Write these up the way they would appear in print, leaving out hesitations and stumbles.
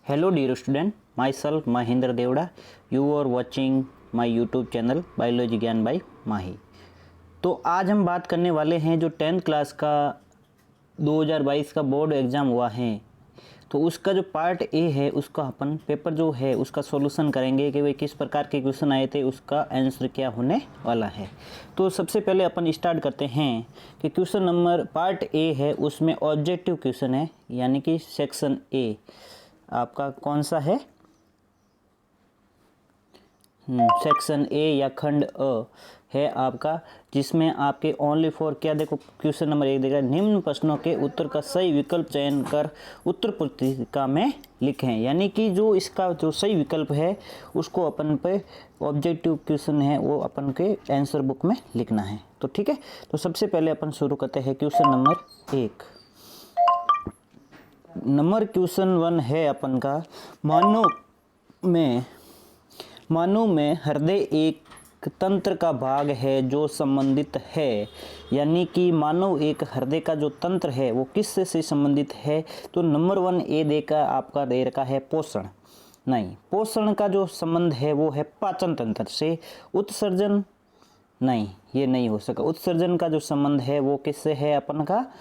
Hello dear student, myself Mahendra Devda. You are watching my YouTube channel biology ज्ञान bye माही। तो आज हम बात करने वाले हैं जो 10th क्लास का 2022 का बोर्ड एग्ज़ाम हुआ है, तो उसका जो पार्ट ए है उसका अपन पेपर जो है उसका सॉल्यूशन करेंगे कि भाई किस प्रकार के क्वेश्चन आए थे, उसका आंसर क्या होने वाला है। तो सबसे पहले अपन स्टार्ट करते हैं कि क्वेश्चन नंबर पार्ट ए है, उसमें ऑब्जेक्टिव क्वेश्चन है, यानी कि सेक्शन ए आपका कौन सा है, सेक्शन ए या खंड अ है आपका, जिसमें आपके ओनली फॉर क्या देखो क्वेश्चन नंबर 1 देगा, निम्न प्रश्नों के उत्तर का सही विकल्प चयन कर उत्तर पुस्तिका में लिखें। यानी कि जो इसका जो सही विकल्प है उसको अपन पे ऑब्जेक्टिव क्वेश्चन है वो अपन के आंसर बुक में लिखना है। तो ठीक है, तो सबसे पहले अपन शुरू करते हैं क्वेश्चन नंबर 1। नंबर क्वेश्चन 1 है अपन का, मानव में हृदय एक तंत्र का भाग है जो संबंधित है। यानी कि मानव एक हृदय का जो तंत्र है वो किससे से संबंधित है। तो नंबर 1 ए देखा आपका दे रखा है पोषण, नहीं, पोषण का जो संबंध है वो है पाचन तंत्र से। उत्सर्जन नहीं, ये नहीं हो सका। उत्सर्जन का जो संबंध है वो किससे है अपन का,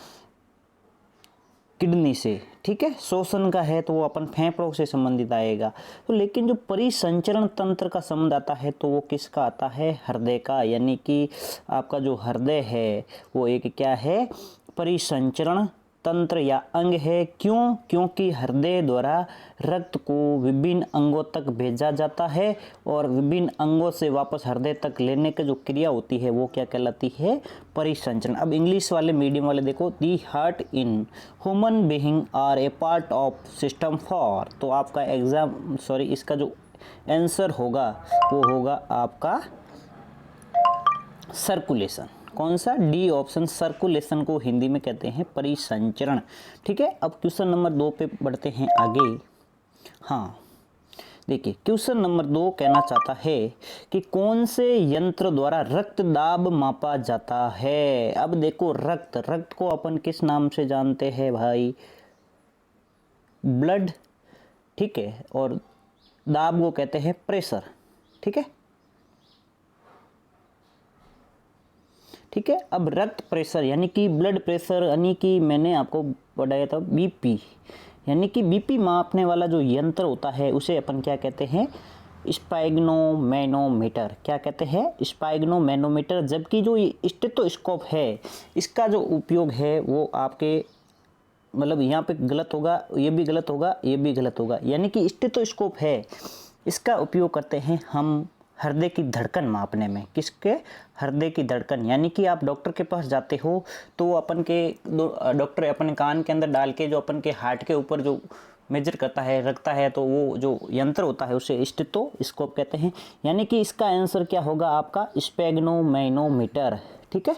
किडनी से। ठीक है, शोषण का है तो वो अपन फेफड़ों से संबंधित आएगा। तो लेकिन जो परिसंचरण तंत्र का संबंध आता है तो वो किसका आता है, हृदय का। यानी कि आपका जो हृदय है वो एक क्या है, परिसंचरण तंत्र या अंग है। क्यों? क्योंकि हृदय द्वारा रक्त को विभिन्न अंगों तक भेजा जाता है और विभिन्न अंगों से वापस हृदय तक लेने की जो क्रिया होती है वो क्या कहलाती है, परिसंचरण। अब इंग्लिश वाले मीडियम वाले देखो, the heart in human being are a part of system for. तो आपका इसका जो आंसर होगा वो होगा आपका सर्कुलेशन। कौन सा, डी ऑप्शन, सर्कुलेशन को हिंदी में कहते हैं परिसंचरण। ठीक है, अब क्वेश्चन नंबर 2 पे बढ़ते हैं आगे। हाँ देखिए, क्वेश्चन नंबर 2 कहना चाहता है कि कौन से यंत्र द्वारा रक्त दाब मापा जाता है। अब देखो रक्त को अपन किस नाम से जानते हैं भाई, ब्लड। ठीक है, और दाब को कहते हैं प्रेशर। ठीक है, ठीक है। अब रक्त प्रेशर यानी कि ब्लड प्रेशर, यानी कि मैंने आपको बताया था बीपी, यानी कि बीपी मापने वाला जो यंत्र होता है उसे अपन क्या कहते हैं, स्फेग्नोमेनोमीटर। क्या कहते हैं, स्फेग्नोमेनोमीटर। जबकि जो स्टेथोस्कोप है इसका जो उपयोग है वो आपके मतलब यहाँ पे गलत होगा, ये भी गलत होगा, ये भी गलत होगा। यानी कि स्टेथोस्कोप है इसका उपयोग करते हैं हम हृदय की धड़कन मापने में। किसके, हृदय की धड़कन। यानी कि आप डॉक्टर के पास जाते हो तो वो अपन के डॉक्टर अपने कान के अंदर डाल के जो अपन के हार्ट के ऊपर जो मेजर करता है, रखता है, तो वो जो यंत्र होता है उसे स्टेथोस्कोप कहते हैं। यानी कि इसका आंसर क्या होगा आपका, स्फेग्नोमेनोमीटर। ठीक है,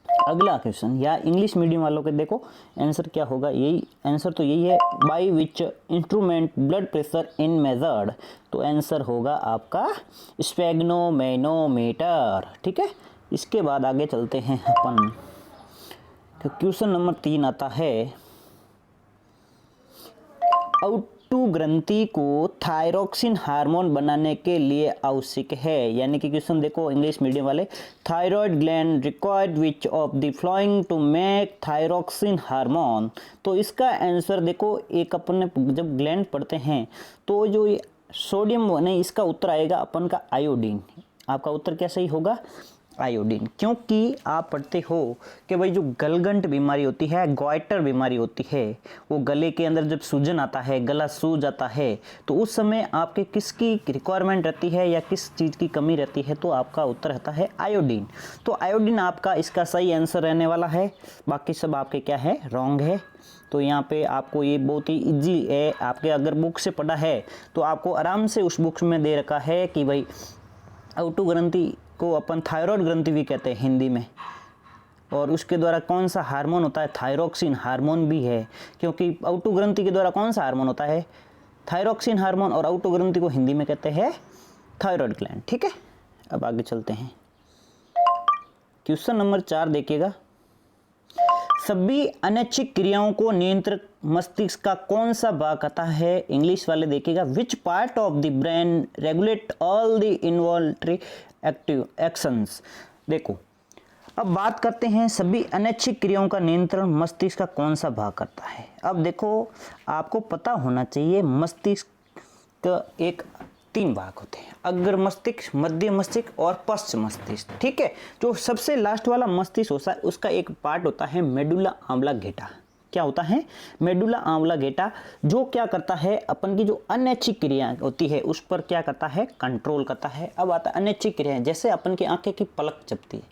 अगला क्वेश्चन, या इंग्लिश मीडियम वालों के देखो आंसर क्या होगा, यही आंसर तो यही है, by which instrument blood pressure in measured. तो आंसर होगा आपका स्फेग्नोमेनोमीटर। ठीक है, इसके बाद आगे चलते हैं अपन। तो क्वेश्चन नंबर 3 आता है, औटू ग्रंथि को थायरोक्सिन हार्मोन बनाने के लिए आवश्यक है। यानी कि क्वेश्चन देखो इंग्लिश मीडियम वाले, thyroid gland required which of the following to make thyroxine hormone. तो इसका आंसर देखो, एक अपन जब ग्लैंड पढ़ते हैं तो जो सोडियम नहीं, इसका उत्तर आएगा अपन का आयोडीन। आपका उत्तर क्या सही होगा, आयोडीन। क्योंकि आप पढ़ते हो कि भाई जो गलगंट बीमारी होती है, गॉइटर बीमारी होती है, वो गले के अंदर जब सूजन आता है, गला सूज जाता है, तो उस समय आपके किसकी रिक्वायरमेंट रहती है या किस चीज़ की कमी रहती है, तो आपका उत्तर रहता है आयोडीन। तो आयोडीन आपका इसका सही आंसर रहने वाला है। बाकी सब आपके क्या है, रॉन्ग है। तो यहाँ पे आपको ये बहुत ही इजी है, आपके अगर बुक से पढ़ा है तो आपको आराम से उस बुक में दे रखा है कि भाई औटू ग्रंथि को अपन थायराइड ग्रंथि भी कहते हैं हिंदी में, और उसके द्वारा कौन सा हार्मोन होता है, थायरोक्सिन हार्मोन भी है। क्योंकि औटू ग्रंथि के द्वारा कौन सा हार्मोन होता है, थायरोक्सिन हार्मोन, और औटू ग्रंथि को हिंदी में कहते हैं थायराइड ग्लैंड। ठीक है, अब आगे चलते हैं। क्वेश्चन नंबर 4 देखिएगा, सभी अनैच्छिक क्रियाओं को नियंत्रित मस्तिष्क का कौन सा भाग करता है? इंग्लिश वाले देखिएगा, which part of the brain regulate all the involuntary active actions. देखो अब बात करते हैं सभी अनैच्छिक क्रियाओं का नियंत्रण मस्तिष्क का कौन सा भाग करता है। अब देखो आपको पता होना चाहिए मस्तिष्क का एक 3 भाग होते हैं, अग्र मस्तिष्क, मध्य मस्तिष्क और पश्च मस्तिष्क। ठीक है, जो सबसे लास्ट वाला मस्तिष्क होता है उसका एक पार्ट होता है मेडुला ऑब्लांगेटा। क्या होता है? मेडुला ऑब्लांगेटा, जो क्या करता है अपन की जो अनैच्छिक क्रिया होती है उस पर क्या करता है? कंट्रोल करता है। अब आता है अनैच्छिक क्रियाएं, जैसे अपन की आंखें की पलक झपकती है,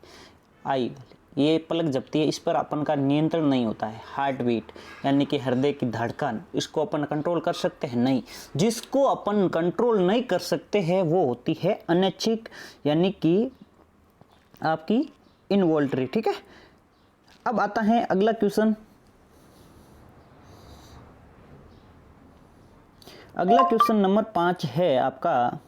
आई ये पलक झपकती है, इस पर अपन का नियंत्रण नहीं होता है। हार्ट बीट यानी कि हृदय की धड़कन, इसको अपन कंट्रोल कर सकते हैं? नहीं। जिसको अपन कंट्रोल नहीं कर सकते हैं वो होती है अनैच्छिक यानी कि आपकी इनवॉल्ट्री। ठीक है, अब आता है अगला क्वेश्चन। अगला क्वेश्चन नंबर 5 है आपका,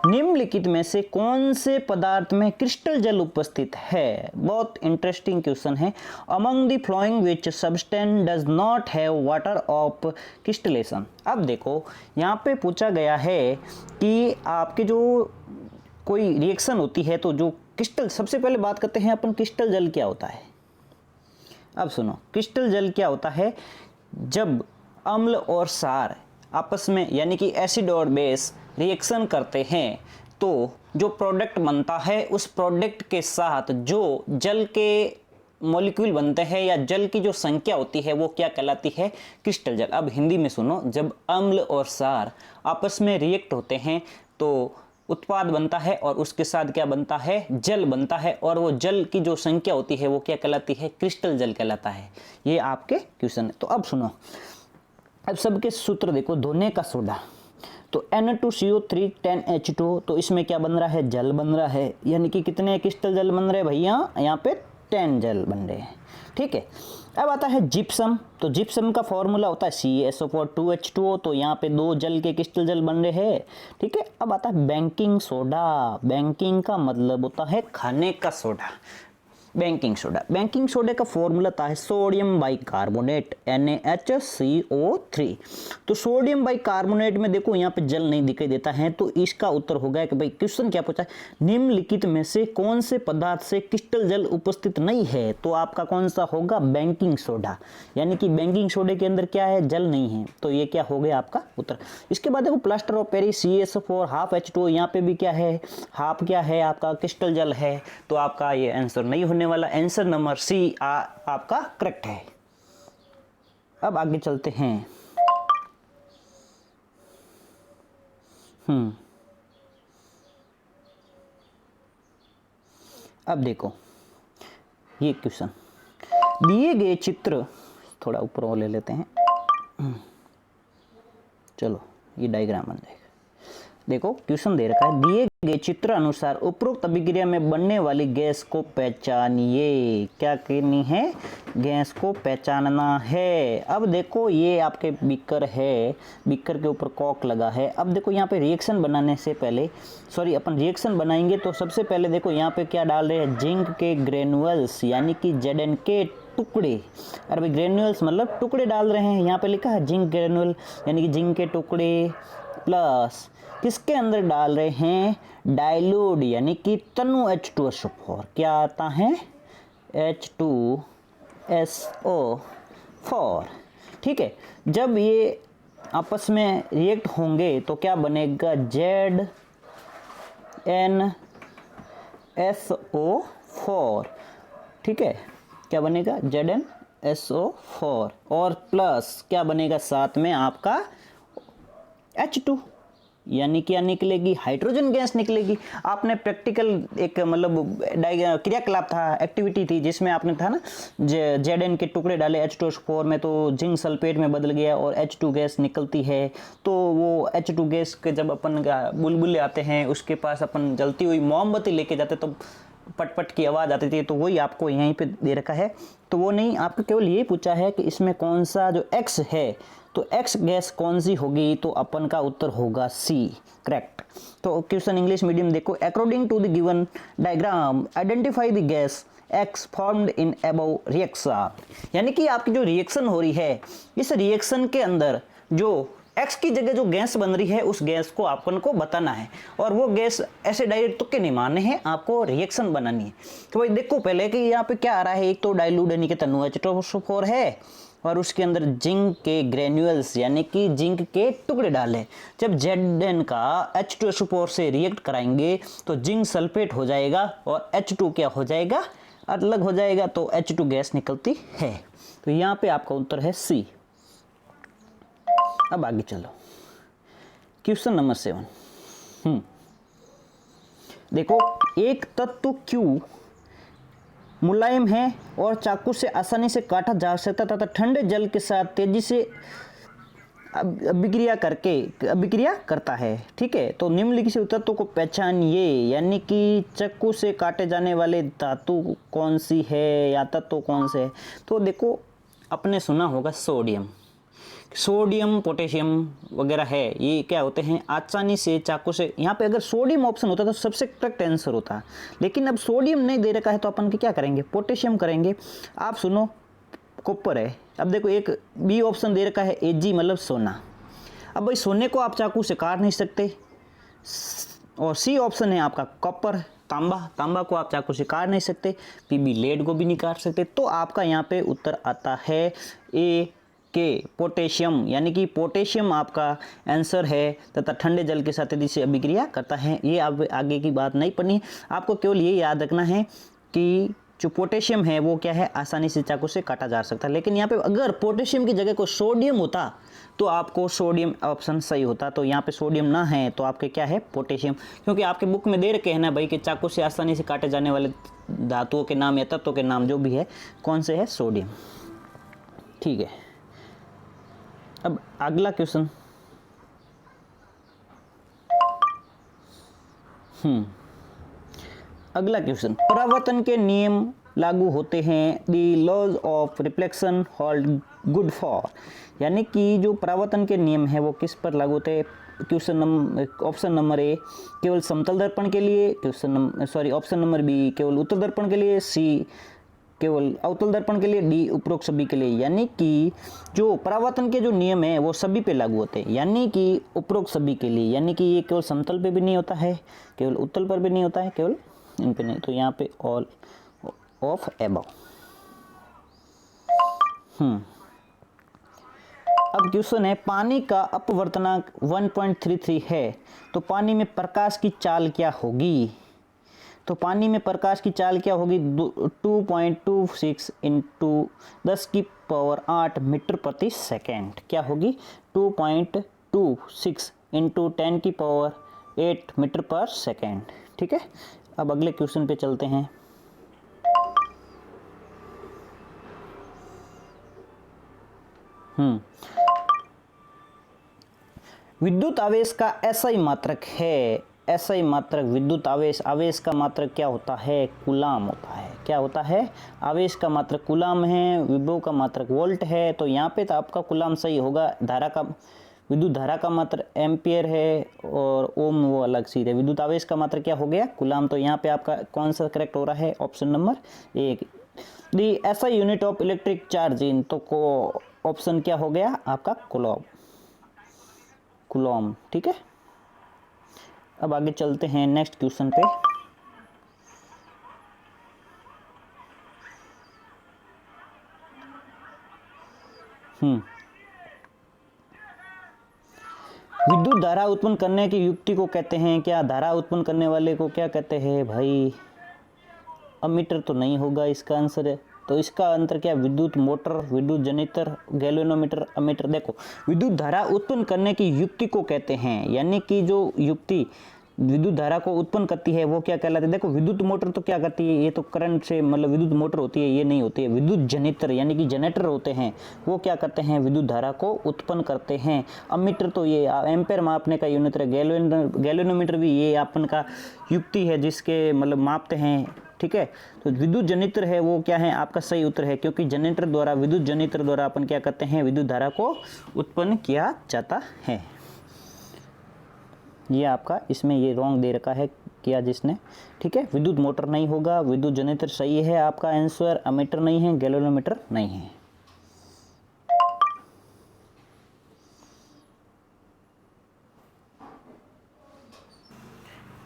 निम्नलिखित में से कौन से पदार्थ में क्रिस्टल जल उपस्थित है? बहुत इंटरेस्टिंग क्वेश्चन है। Among the flowing which substance does not have water of crystallisation. अब देखो यहाँ पे पूछा गया है कि आपके जो कोई रिएक्शन होती है तो जो क्रिस्टल, सबसे पहले बात करते हैं अपन क्रिस्टल जल क्या होता है। अब सुनो, क्रिस्टल जल क्या होता है? जब अम्ल और क्षार आपस में यानी कि एसिड और बेस रिएक्शन करते हैं तो जो प्रोडक्ट बनता है उस प्रोडक्ट के साथ जो जल के मॉलिक्यूल बनते हैं या जल की जो संख्या होती है वो क्या कहलाती है? क्रिस्टल जल। अब हिंदी में सुनो, जब अम्ल और क्षार आपस में रिएक्ट होते हैं तो उत्पाद बनता है और उसके साथ क्या बनता है? जल बनता है, और वो जल की जो संख्या होती है वो क्या कहलाती है? क्रिस्टल जल कहलाता है। ये आपके क्वेश्चन है। तो अब सुनो, अब सबके सूत्र देखो। धोने का सोडा तो Na2CO3 10H2, तो इसमें क्या बन रहा है? जल बन रहा है। यानी कि कितने क्रिस्टल जल बन रहे हैं भैया? यहाँ पे 10 जल बन रहे हैं। ठीक है, अब आता है जिप्सम। तो जिप्सम का फॉर्मूला होता है CaSO4 2H2O, तो यहाँ पे 2 जल के क्रिस्टल जल बन रहे हैं। ठीक है, अब आता है बेकिंग सोडा। बेकिंग का मतलब होता है खाने का सोडा। बेकिंग सोडा, बेकिंग सोडे का फॉर्मूला था है सोडियम बाइकार्बोनेट NaHCO3। तो सोडियम बाइकार्बोनेट में देखो यहाँ पे जल नहीं दिखाई देता है, तो इसका उत्तर हो गया कि भाई क्वेश्चन क्या पूछा है, निम्नलिखित में से कौन से पदार्थ से क्रिस्टल जल उपस्थित नहीं है? तो आपका कौन सा होगा? Baking soda. यानी कि बेकिंग सोडे के अंदर क्या है? जल नहीं है, तो ये क्या हो गया आपका उत्तर। इसके बाद देखो plaster of Paris CaSO4 half H2O, यहाँ पे भी क्या है? हाफ क्या है आपका? क्रिस्टल जल है। तो आपका ये आंसर नहीं होने वाला, आंसर नंबर C आपका करेक्ट है। अब आगे चलते हैं। अब देखो ये क्वेश्चन, दिए गए चित्र, थोड़ा ऊपर और ले लेते हैं। चलो ये डायग्राम बन जाएगा। देखो क्वेश्चन दे रखा है, दिए गए चित्र अनुसार उपरोक्त अभिक्रिया में बनने वाली गैस को पहचानिए। क्या करनी है? गैस को पहचानना है। अब देखो ये आपके बीकर है, बीकर के ऊपर कॉक लगा है। अब देखो यहाँ पे रिएक्शन बनाने से पहले, अपन रिएक्शन बनाएंगे तो सबसे पहले देखो यहाँ पे क्या डाल रहे हैं? जिंक के ग्रेनुअल्स यानी कि Zn के टुकड़े। अरे भाई ग्रेनुअल्स मतलब टुकड़े डाल रहे हैं, यहाँ पे लिखा है जिंक ग्रेनुअल यानी कि जिंक के टुकड़े प्लस किसके अंदर डाल रहे हैं? डाइल्यूट यानी कि तनु H2SO4। क्या आता है? H2SO4। ठीक है, जब ये आपस में रिएक्ट होंगे तो क्या बनेगा? ZnSO4। ठीक है, क्या बनेगा? ZnSO4 और प्लस क्या बनेगा साथ में आपका? H2 यानी क्या निकलेगी? हाइड्रोजन गैस निकलेगी। आपने प्रैक्टिकल एक मतलब क्रियाकलाप था, एक्टिविटी थी, जिसमें आपने था ना Zn के टुकड़े डाले H2SO4 में तो जिंक सल्फेट में बदल गया और H2 गैस निकलती है। तो वो H2 गैस के जब अपन बुलबुले आते हैं उसके पास अपन जलती हुई मोमबत्ती लेके जाते तो पटपट की आवाज़ आती थी। तो वही आपको यहीं पे दे रखा है। तो वो नहीं, आपको केवल ये पूछा है कि इसमें कौन सा जो X है, तो X गैस कौन सी होगी? तो अपन का उत्तर होगा C, करेक्ट। तो क्वेश्चन इंग्लिश मीडियम देखो, according to the given diagram identify the gas X formed in above reaction, यानी कि आपकी जो रिएक्शन हो रही है इस रिएक्शन के अंदर जो एक्स की जगह जो गैस बन रही है उस गैस को अपन को बताना है, और वो गैस ऐसे डायरेक्ट तुक्के नहीं मारने हैं, आपको रिएक्शन बनानी है। तो भाई देखो पहले कि यहाँ पे क्या आ रहा है, एक तो डाइल्यूट यानी कि तनु H2SO4 है और उसके अंदर जिंक के ग्रेन्यूल्स यानी कि जिंक के टुकड़े डाले। जब Zn का H2SO4 से रिएक्ट कराएंगे तो जिंक सल्फेट हो जाएगा और H2 क्या हो जाएगा, अलग हो जाएगा, तो H2 गैस निकलती है। तो यहाँ पे आपका उत्तर है C। अब आगे चलो क्वेश्चन नंबर 7। देखो एक तत्व Q मुलायम है और चाकू से आसानी से काटा जा सकता तथा ठंडे जल के साथ तेजी से अभिक्रिया करता है, ठीक है। तो निम्नलिखित तत्व को पहचानिए, यानी कि चाकू से काटे जाने वाले धातु कौन सी है या तत्व कौन से है। तो देखो आपने सुना होगा सोडियम पोटेशियम वगैरह है, ये क्या होते हैं आसानी से चाकू से, यहाँ पे अगर सोडियम ऑप्शन होता तो सबसे करेक्ट आंसर होता, लेकिन अब सोडियम नहीं दे रखा है तो अपन क्या करेंगे, पोटेशियम करेंगे। आप सुनो कॉपर है, अब देखो एक बी ऑप्शन दे रखा है Ag मतलब सोना। अब भाई सोने को आप चाकू से काट नहीं सकते, और सी ऑप्शन है आपका कॉपर तांबा को आप चाकू से काट नहीं सकते, पीबी लेड को भी नहीं काट सकते। तो आपका यहाँ पे उत्तर आता है ए के पोटेशियम, यानी कि पोटेशियम आपका आंसर है तथा ठंडे जल के साथ तेजी से अभिक्रिया करता है। ये अब आगे की बात नहीं पढ़नी, आपको केवल ये याद रखना है कि जो पोटेशियम है वो क्या है आसानी से चाकू से काटा जा सकता है। लेकिन यहाँ पे अगर पोटेशियम की जगह को सोडियम होता तो आपको सोडियम ऑप्शन सही होता, तो यहाँ पे सोडियम ना है तो आपके क्या है पोटेशियम, क्योंकि आपके बुक में दे रखे हैं ना भाई कि चाकू से आसानी से काटे जाने वाले धातुओं के नाम या तत्वों के नाम जो भी है कौन से है, सोडियम, ठीक है। अब अगला क्वेश्चन, अगला क्वेश्चन, परावर्तन के नियम लागू होते हैं, the laws of reflection hold good for, यानी कि जो परावर्तन के नियम है वो किस पर लागू होते हैं। ऑप्शन नंबर ए केवल समतल दर्पण के लिए, ऑप्शन नंबर बी केवल उत्तल दर्पण के लिए, सी केवल अवतल दर्पण के लिए, डी उपरोक्त सभी के लिए। यानी कि जो परावर्तन के जो नियम है वो सभी पे लागू होते हैं, यानी कि उपरोक्त सभी के लिए, यानी कि ये केवल समतल पे भी नहीं होता है, केवल उत्तल पर भी नहीं होता है, केवल इन पे नहीं। तो यहाँ पे ऑल ऑफ एबव। अब क्वेश्चन है पानी का अपवर्तनांक 1.33 है, तो पानी में प्रकाश की चाल क्या होगी। तो पानी में प्रकाश की चाल क्या होगी, 2.26 इंटू 10⁸ मीटर प्रति सेकेंड क्या होगी, 2.26 इंटू 10⁸ मीटर पर सेकेंड, ठीक है। अब अगले क्वेश्चन पे चलते हैं। विद्युत आवेश का SI मात्रक है, SI मात्रक विद्युत आवेश का मात्रक क्या होता है, कूलाम होता है। क्या होता है, आवेश का मात्रक कूलाम है, विभव का मात्रक वोल्ट है। तो यहाँ पे तो आपका कूलाम सही होगा। विद्युत धारा का मात्रक एम्पियर है और ओम वो अलग चीज है। विद्युत आवेश का मात्रक क्या हो गया, कूलाम। तो यहाँ पे आपका कौन सा करेक्ट हो रहा है, option number A, the SI unit of electric charge in. तो ऑप्शन क्या हो गया आपका, कूलॉम, ठीक है। अब आगे चलते हैं नेक्स्ट क्वेश्चन पे। विद्युत धारा उत्पन्न करने की युक्ति को कहते हैं क्या, धारा उत्पन्न करने वाले को क्या कहते हैं भाई, अमीटर तो नहीं होगा इसका आंसर है। तो इसका अंतर क्या, विद्युत मोटर, विद्युत जनरेटर, गैल्वेनोमीटर, अमीटर। देखो विद्युत धारा उत्पन्न करने की युक्ति को कहते हैं, यानी कि जो युक्ति विद्युत धारा को उत्पन्न करती है वो क्या कहलाती है। देखो विद्युत मोटर तो क्या करती है, ये तो करंट से मतलब विद्युत मोटर होती है, ये नहीं होती है। विद्युत जनरेटर यानी कि जनरेटर होते हैं, वो क्या करते हैं, विद्युत धारा को उत्पन्न करते हैं। अमीटर तो ये एम्पेयर मापने का यूनिट है। गैल्वेनोमीटर भी ये अपन का युक्ति है जिसके मतलब मापते हैं, ठीक है। तो विद्युत जनरेटर है वो क्या है, आपका सही उत्तर है, क्योंकि जनरेटर द्वारा, विद्युत जनरेटर द्वारा अपन क्या करते हैं, विद्युत धारा को उत्पन्न किया जाता है। ये आपका इसमें ये रॉन्ग दे रखा है किया जिसने, ठीक है। विद्युत मोटर नहीं होगा, विद्युत जनरेटर सही है आपका आंसर, अमीटर नहीं है, गैल्वेनोमीटर नहीं है।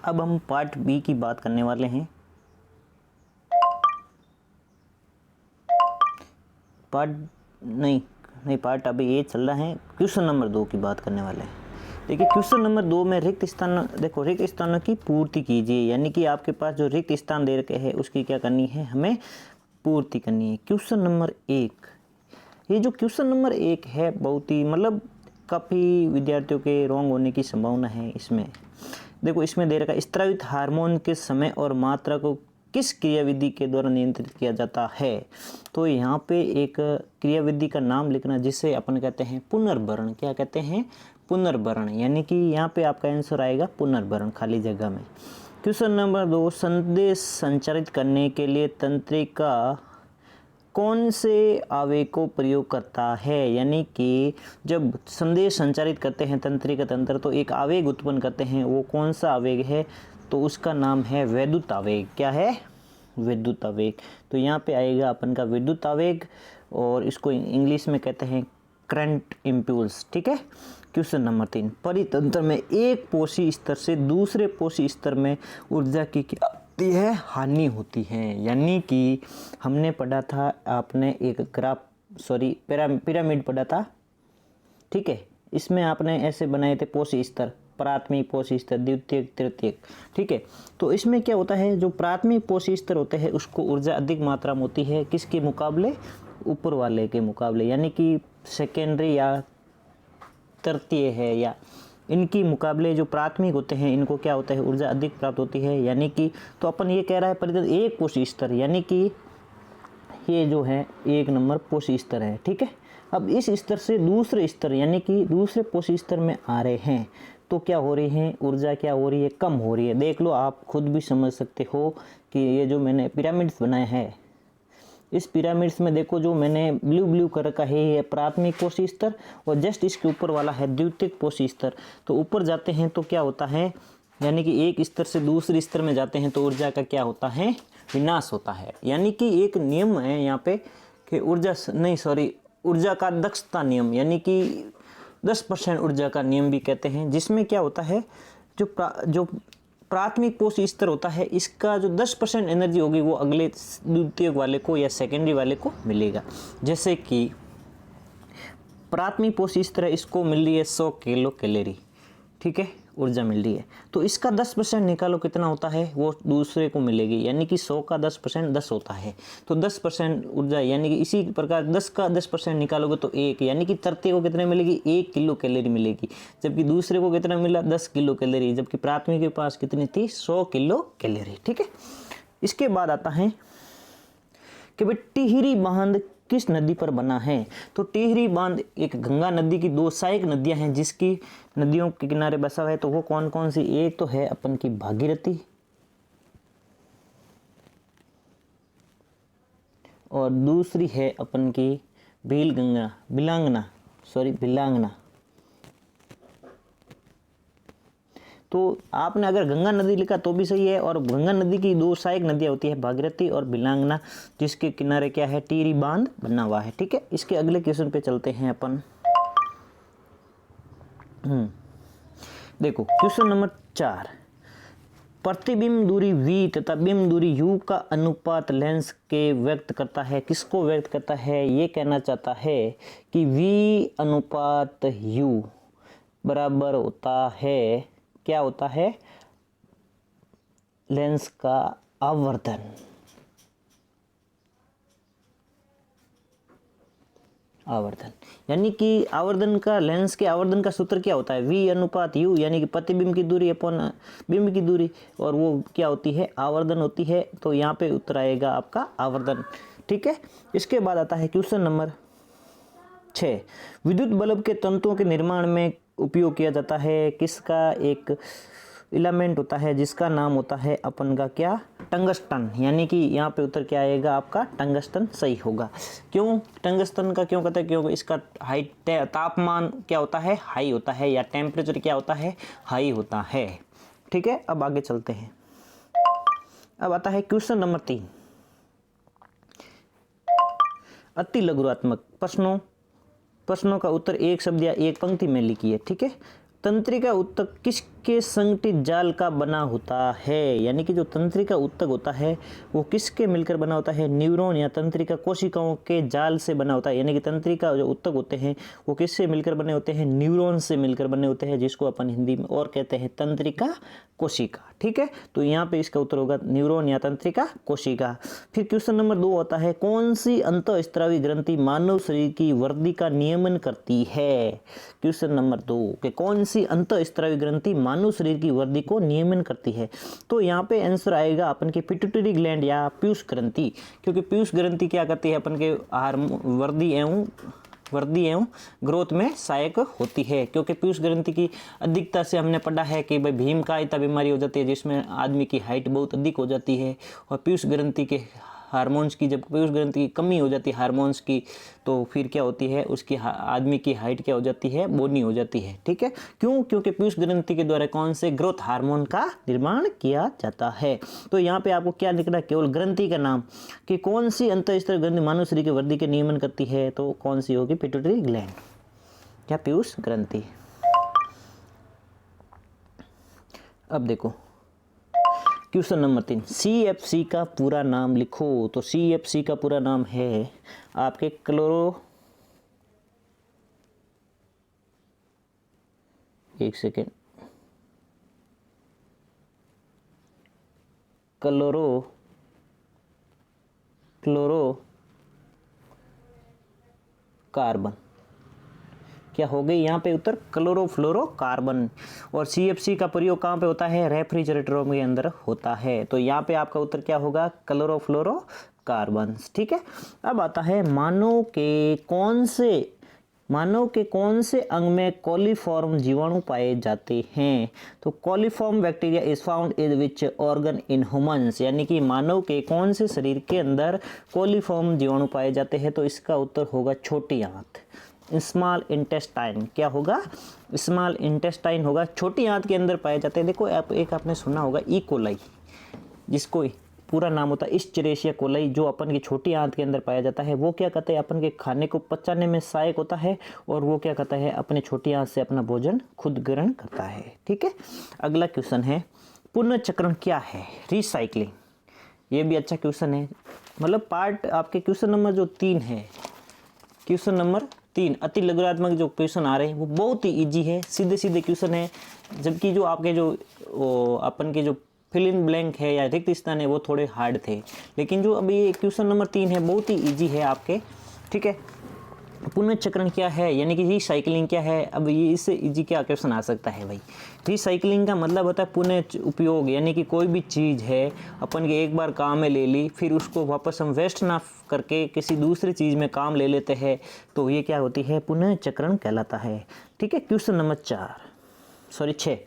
अब हम पार्ट बी की बात करने वाले हैं। पार्ट अभी ये चल रहा है, क्वेश्चन नंबर 2 की बात करने वाले हैं। देखिए क्वेश्चन नंबर 2 में रिक्त स्थान, देखो रिक्त स्थानों की पूर्ति कीजिए, यानी कि आपके पास जो रिक्त स्थान दे रखे हैं उसकी क्या करनी है, हमें पूर्ति करनी है। क्वेश्चन नंबर 1, ये जो क्वेश्चन नंबर 1 है बहुत ही मतलब काफ़ी विद्यार्थियों के रॉन्ग होने की संभावना है इसमें। देखो इसमें दे रखा है स्रावित हार्मोन के समय और मात्रा को किस क्रियाविधि के द्वारा नियंत्रित किया जाता है। तो यहाँ पे एक क्रियाविधि का नाम लिखना जिसे अपन कहते हैं पुनर्भरण। क्या कहते हैं, पुनर्भरण, यानी कि यहाँ पे आपका आंसर आएगा पुनर्भरण खाली जगह में। क्वेश्चन नंबर 2, संदेश संचारित करने के लिए तंत्रिका कौन से आवेग को प्रयोग करता है, यानी कि जब संदेश संचारित करते हैं तंत्रिका तंत्र तो एक आवेग उत्पन्न करते हैं, वो कौन सा आवेग है, तो उसका नाम है विद्युत आवेग। क्या है, विद्युत आवेग। तो यहाँ पे आएगा अपन का विद्युत आवेग और इसको इंग्लिश में कहते हैं करंट इम्पल्स, ठीक है। क्वेश्चन नंबर 3, परितंत्र में एक पोषी स्तर से दूसरे पोषी स्तर में ऊर्जा की क्या होती है, हानि होती है। यानी कि हमने पढ़ा था, आपने एक ग्राफ पिरामिड पढ़ा था, ठीक है। इसमें आपने ऐसे बनाए थे पोषी स्तर, प्राथमिक पोषी स्तर, द्वितीयक, तृतीयक, ठीक है। तो इसमें क्या होता है, जो प्राथमिक पोषी स्तर होते हैं उसको ऊर्जा अधिक मात्रा में होती है, किसके मुकाबले, ऊपर वाले के मुकाबले, यानी कि सेकेंडरी या तृतीय है या इनकी मुकाबले जो प्राथमिक होते हैं इनको क्या होता है, ऊर्जा अधिक प्राप्त होती है। यानी कि तो अपन ये कह रहा है परितंत्र एक पोषी स्तर, यानी कि ये जो है 1 नंबर पोषी स्तर है, ठीक है। अब इस स्तर से दूसरे स्तर यानी कि दूसरे पोषी स्तर में आ रहे हैं तो क्या हो रही है, ऊर्जा क्या हो रही है, कम हो रही है। देख लो, आप खुद भी समझ सकते हो कि ये जो मैंने पिरामिड्स बनाए हैं, इस पिरामिड्स में देखो जो मैंने ब्लू कर रखा है ये प्राथमिक पोषी स्तर और जस्ट इसके ऊपर वाला है द्वितीयक पोषी स्तर। तो ऊपर जाते हैं तो क्या होता है, यानी कि एक स्तर से दूसरे स्तर में जाते हैं तो ऊर्जा का क्या होता है, विनाश होता है। यानी कि एक नियम है यहाँ पे कि ऊर्जा का दक्षता नियम, यानी कि 10% ऊर्जा का नियम भी कहते हैं, जिसमें क्या होता है जो प्राथमिक पोषी स्तर होता है इसका जो 10% एनर्जी होगी वो अगले द्वितीयक वाले को या सेकेंडरी वाले को मिलेगा। जैसे कि प्राथमिक पोषी स्तर है, इसको मिल रही है 100 किलो कैलोरी, ठीक है, ऊर्जा मिल रही है। तो इसका 10% निकालो कितना होता है, वो दूसरे को मिलेगी, यानी कि 100 का 10% 10 होता है। तो 10% ऊर्जा, यानी कि इसी प्रकार 10 का 10% निकालोगे तो 1, यानी कि तृतीय को कितने मिलेगी, 1 किलो कैलोरी मिलेगी। जबकि दूसरे को कितना मिला, 10 किलो कैलोरी, जबकि प्राथमिक के पास कितनी थी, 100 किलो कैलोरी, ठीक है। इसके बाद आता है कि भाई टिहरी बांध किस नदी पर बना है। तो टिहरी बांध एक गंगा नदी की 2 सहायक नदियां हैं जिसकी नदियों के किनारे बसा हुआ है। तो वो कौन कौन सी, एक तो है अपन की भागीरथी और दूसरी है अपन की बिलांगना। तो आपने अगर गंगा नदी लिखा तो भी सही है, और गंगा नदी की 2 सहायक नदियाँ होती है भागीरथी और बिलांगना, जिसके किनारे क्या है, टिहरी बांध बना हुआ है, ठीक है। इसके अगले क्वेश्चन पे चलते हैं अपन। देखो क्वेश्चन नंबर 4, प्रतिबिंब दूरी v तथा बिंब दूरी u का अनुपात लेंस के व्यक्त करता है। किसको व्यक्त करता है, ये कहना चाहता है कि v अनुपात u बराबर होता है, क्या होता है, लेंस का आवर्धन। यानी कि आवर्धन का, लेंस के आवर्धन का सूत्र क्या होता है, v अनुपात u, यानी कि प्रतिबिंब की दूरी अपॉन बिंब की दूरी, और वो क्या होती है, आवर्धन होती है। तो यहाँ पे उत्तर आएगा आपका आवर्धन, ठीक है। इसके बाद आता है क्वेश्चन नंबर 6, विद्युत बल्ब के तंतुओं के निर्माण में उपयोग किया जाता है किसका, एक एलिमेंट होता है जिसका नाम होता है अपन का क्या, टंगस्टन। यानी कि यहाँ पे उत्तर क्या आएगा आपका, टंगस्टन सही होगा। क्यों टंगस्टन का क्यों कहते हैं, क्योंकि इसका तापमान क्या होता है, हाई होता है, या टेम्परेचर क्या होता है, हाई होता है, ठीक है। अब आगे चलते हैं। अब आता है क्वेश्चन नंबर 3, अति लघुत्मक प्रश्नों का उत्तर एक शब्द या एक पंक्ति में लिखिए। ठीक है, तंत्रिका ऊतक किसके संगठित जाल का बना होता है, यानी कि जो तंत्रिका ऊतक होता है वो किसके मिलकर बना होता है, न्यूरॉन या तंत्रिका कोशिकाओं के जाल से बना होता है। यानी कि तंत्रिका जो ऊतक होते हैं वो किससे मिलकर बने होते हैं, न्यूरॉन से मिलकर बने होते हैं, जिसको अपन हिंदी में और कहते हैं तंत्रिका कोशिका। ठीक है, तो यहाँ पे इसका उत्तर होगा न्यूरॉन या तंत्रिका कोशिका। फिर क्वेश्चन नंबर 2 होता है, कौन सी अंतःस्रावी ग्रंथि मानव शरीर की वृद्धि का नियमन करती है। क्वेश्चन नंबर 2 कि कौन सी अंतःस्रावी ग्रंथि मानव शरीर की वृद्धि को नियमन करती है। तो यहाँ पे आंसर आएगा अपन के पिट्यूटरी ग्लैंड या पीयूष ग्रंथि, क्योंकि पीयूष ग्रंथि क्या करती है, अपन के वृद्धि एवं ग्रोथ में सहायक होती है। क्योंकि पीयूष ग्रंथि की अधिकता से हमने पढ़ा है कि भाई भीमकायिता बीमारी हो जाती है, जिसमें आदमी की हाइट बहुत अधिक हो जाती है, और पीयूष ग्रंथि के हार्मोन्स की, जब पीयूष ग्रंथि की कमी हो जाती है हार्मोन्स की, तो फिर क्या होती है, उसकी आदमी की हाइट क्या हो जाती है, बोनी हो जाती है। ठीक है, क्यों, क्योंकि पीयूष ग्रंथि के द्वारा कौन से ग्रोथ हार्मोन का निर्माण किया जाता है। तो यहाँ पे आपको क्या लिखना है, केवल ग्रंथि का नाम, कि कौन सी अंतःस्रावी ग्रंथि मानव शरीर की वृद्धि के नियमन करती है, तो कौन सी होगी, पिट्यूटरी ग्लैंड या पीयूष ग्रंथि। अब देखो क्वेश्चन नंबर 3, CFC का पूरा नाम लिखो। तो CFC का पूरा नाम है आपके क्लोरोफ्लोरोकार्बन। क्या हो गई यहाँ पे उत्तर, क्लोरोफ्लोरोकार्बन। और CFC का प्रयोग कहाँ पे होता है, रेफ्रिजरेटरों के अंदर होता है। तो यहाँ पे आपका उत्तर क्या होगा, क्लोरोफ्लोरोकार्बन। ठीक है, अब आता है मानव के कौन से अंग में कोलिफॉर्म जीवाणु पाए जाते हैं। तो coliform bacteria is found in which organ in humans, यानी कि मानव के कौन से शरीर के अंदर कोलिफॉर्म जीवाणु पाए जाते हैं। तो इसका उत्तर होगा छोटी आंत, स्मॉल इंटेस्टाइन। क्या होगा, स्मॉल इंटेस्टाइन होगा, छोटी आंत के अंदर पाए जाते हैं। देखो एक आपने सुना होगा ई कोलाई, जिसको पूरा नाम होता है इस्चरेशिया कोलाई, जो अपन की छोटी आंत के अंदर पाया जाता है। वो क्या कहते हैं, अपन के खाने को पचाने में सहायक होता है, और वो क्या कहता है, अपने छोटी आंत से अपना भोजन खुद ग्रहण करता है। ठीक है, अगला क्वेश्चन है, पुनर्चक्रण क्या है, रिसाइकलिंग। ये भी अच्छा क्वेश्चन है, मतलब पार्ट आपके क्वेश्चन नंबर जो 3 है, क्वेश्चन नंबर 3 अति लघुत्मक जो क्वेश्चन आ रहे हैं वो बहुत ही इजी है, सीधे सीधे क्वेश्चन है। जबकि जो आपके जो अपन के जो फिल इन ब्लैंक है या रिक्त स्थान है वो थोड़े हार्ड थे, लेकिन जो अभी ये क्वेश्चन नंबर 3 है बहुत ही इजी है आपके। ठीक है, पुनर्चक्रण क्या है, यानी कि रिसाइकलिंग क्या है। अब ये इससे इजी क्या क्वेश्चन आ सकता है भाई, रिसाइकलिंग का मतलब होता है पुनः उपयोग, यानी कि कोई भी चीज़ है अपन के एक बार काम में ले ली, फिर उसको वापस हम वेस्ट ना करके किसी दूसरी चीज़ में काम ले लेते हैं, तो ये क्या होती है, पुनर्चक्रण कहलाता है। ठीक है, क्वेश्चन नंबर 6,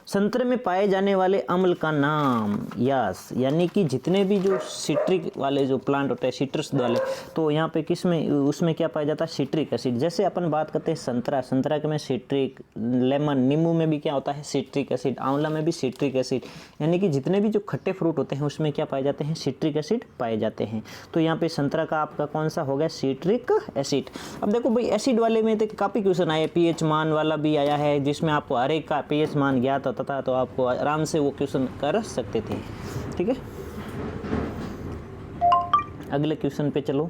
संतरे में पाए जाने वाले अम्ल का नाम। यस, यानी कि जितने भी जो सिट्रिक वाले जो प्लांट होते हैं, सिट्रस वाले, तो यहाँ पे किस में, उसमें क्या पाया जाता है, सिट्रिक एसिड। जैसे अपन बात करते हैं संतरा के में सिट्रिक, लेमन, नींबू में भी क्या होता है, सिट्रिक एसिड, आंवला में भी सिट्रिक एसिड, यानी कि जितने भी जो खट्टे फ्रूट होते हैं उसमें क्या पाए जाते हैं, सिट्रिक एसिड पाए जाते हैं। तो यहाँ पे संतरा का आपका कौन सा हो गया, सिट्रिक एसिड। अब देखो भाई एसिड वाले में तो काफ़ी क्वेश्चन आए, pH मान वाला भी आया है, जिसमें आपको हर एक का pH मान ज्ञात होता था, तो आपको आराम से वो क्वेश्चन कर सकते थे। ठीक है, अगले क्वेश्चन पे चलो।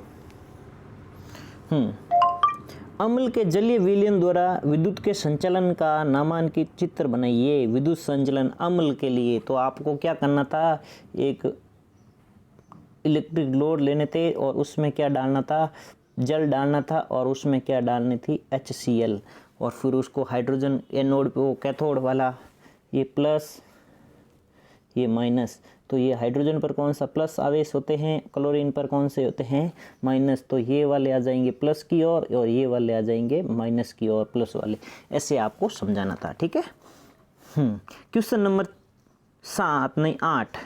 अम्ल के जलीय विलयन द्वारा विद्युत के संचालन का नामांकित चित्र बनाइए। विद्युत संचालन अम्ल के लिए तो आपको क्या करना था, एक इलेक्ट्रिक लोड लेने थे और उसमें क्या डालना था, जल डालना था, और उसमें क्या डालनी थी, HCl, और फिर उसको हाइड्रोजन एनोड पे, वो कैथोड वाला, ये प्लस ये माइनस, तो ये हाइड्रोजन पर कौन सा प्लस आवेश होते हैं, क्लोरीन पर कौन से होते हैं माइनस, तो ये वाले आ जाएंगे प्लस की ओर और ये वाले आ जाएंगे माइनस की ओर, प्लस वाले, ऐसे आपको समझाना था। ठीक है, क्वेश्चन नंबर 8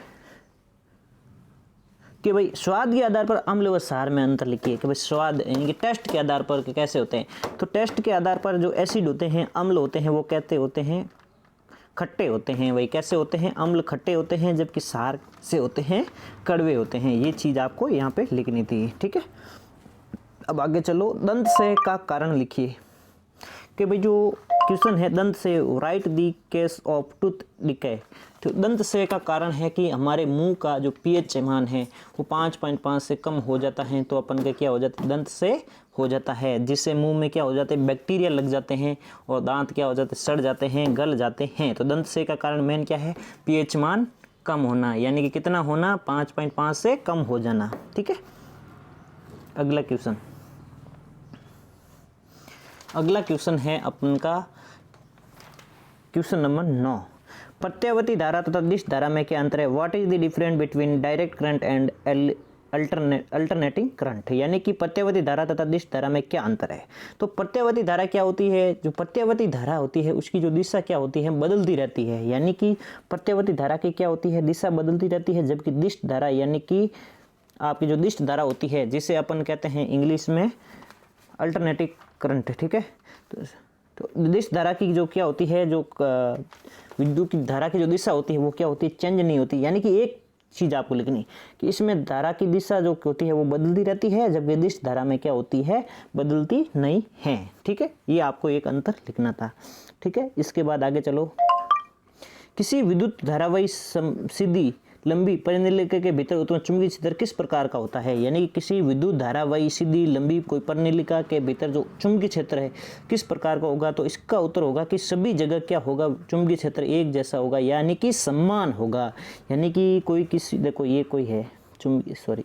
कि भाई स्वाद के आधार पर अम्ल व क्षार में अंतर लिखिए। कि भाई स्वाद यानी कि टेस्ट के आधार पर कैसे होते हैं, तो टेस्ट के आधार पर जो एसिड होते हैं, अम्ल होते हैं, वो कहते होते हैं खट्टे होते हैं, वही कैसे होते हैं, अम्ल खट्टे होते हैं, जबकि क्षार से होते हैं कड़वे होते हैं। ये चीज़ आपको यहाँ पे लिखनी थी, ठीक है। अब आगे चलो, दंत क्षय का कारण लिखिए कि भाई जो क्वेश्चन है दंत क्षय, right the case of tooth decay. तो दंत क्षय का कारण है कि हमारे मुंह का जो पीएच मान है वो 5.5 से कम हो जाता है, तो अपन का क्या हो जाता है, दंत क्षय हो जाता है, जिससे मुंह में क्या हो जाते हैं, बैक्टीरिया लग जाते हैं और दांत क्या हो जाते हैं, सड़ जाते हैं, गल जाते हैं। तो दंत क्षय का कारण मेन क्या है, पीएच मान कम होना, यानी कि कितना होना, 5.5 से कम हो जाना, ठीक है। अगला क्वेश्चन, अगला क्वेश्चन है अपन का क्वेश्चन नंबर 9। प्रत्यावर्ती धारा तथा दिश धारा में क्या अंतर है, what is the difference between direct current and alternating current, यानी कि प्रत्यावर्ती धारा तथा दिश धारा में क्या अंतर है। तो प्रत्यावर्ती धारा क्या होती है, जो प्रत्यावर्ती धारा होती है उसकी जो दिशा क्या होती है, बदलती रहती है, यानी कि प्रत्यावर्ती धारा की क्या होती है, दिशा बदलती रहती है, जबकि दिश धारा यानी कि आपकी जो दिश धारा होती है जिसे अपन कहते हैं इंग्लिश में अल्टरनेटिंग करंट, ठीक है। तो दिश धारा की जो क्या होती है, जो विद्युत की धारा की जो दिशा होती है वो क्या होती है, चेंज नहीं होती, यानी कि एक चीज़ आपको लिखनी कि इसमें धारा की दिशा जो होती है वो बदलती रहती है, जबकि दिश धारा में क्या होती है, बदलती नहीं है, ठीक है। ये आपको एक अंतर लिखना था, ठीक है। इसके बाद आगे चलो, किसी विद्युत धारावाही सीधी लंबी परिनिलिका के भीतर उत्पन्न चुंबकीय क्षेत्र किस प्रकार का होता है, यानी कि किसी विद्युत धारावाही सीधी लंबी कोई परिनिलिका के भीतर जो चुंबकीय क्षेत्र है किस प्रकार का होगा। तो इसका उत्तर होगा कि सभी जगह क्या होगा, चुंबकीय क्षेत्र एक जैसा होगा, यानी कि समान होगा, यानी कि कोई किसी, देखो ये कोई है चुंबकीय, सॉरी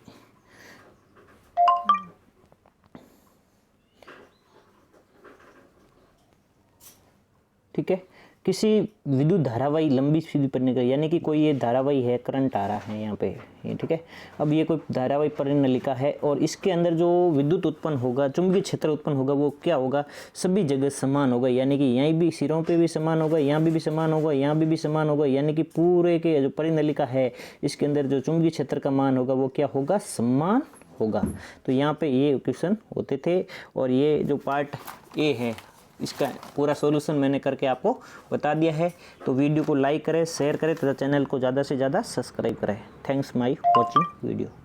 ठीक है, किसी विद्युत धारावाही लंबी सीधी परिनिलिका, यानी कि कोई ये धारावाही है, करंट आ रहा है यहाँ पे, ये ठीक है। अब ये कोई धारावाही परिनिलिका है और इसके अंदर जो विद्युत उत्पन्न होगा, चुंबकीय क्षेत्र उत्पन्न होगा, वो क्या होगा, सभी जगह समान होगा, यानी कि यहीं भी सिरों पे भी समान होगा, यहाँ भी समान होगा, यहाँ भी समान होगा, यानी कि पूरे के जो परिनिलिका है इसके अंदर जो चुंबकीय क्षेत्र का मान होगा वो क्या होगा, समान होगा। तो यहाँ पे ये क्वेश्चन होते थे और ये जो पार्ट ए है इसका पूरा सॉल्यूशन मैंने करके आपको बता दिया है। तो वीडियो को लाइक करें, शेयर करें तथा चैनल को ज़्यादा से ज़्यादा सब्सक्राइब करें। Thanks my watching video.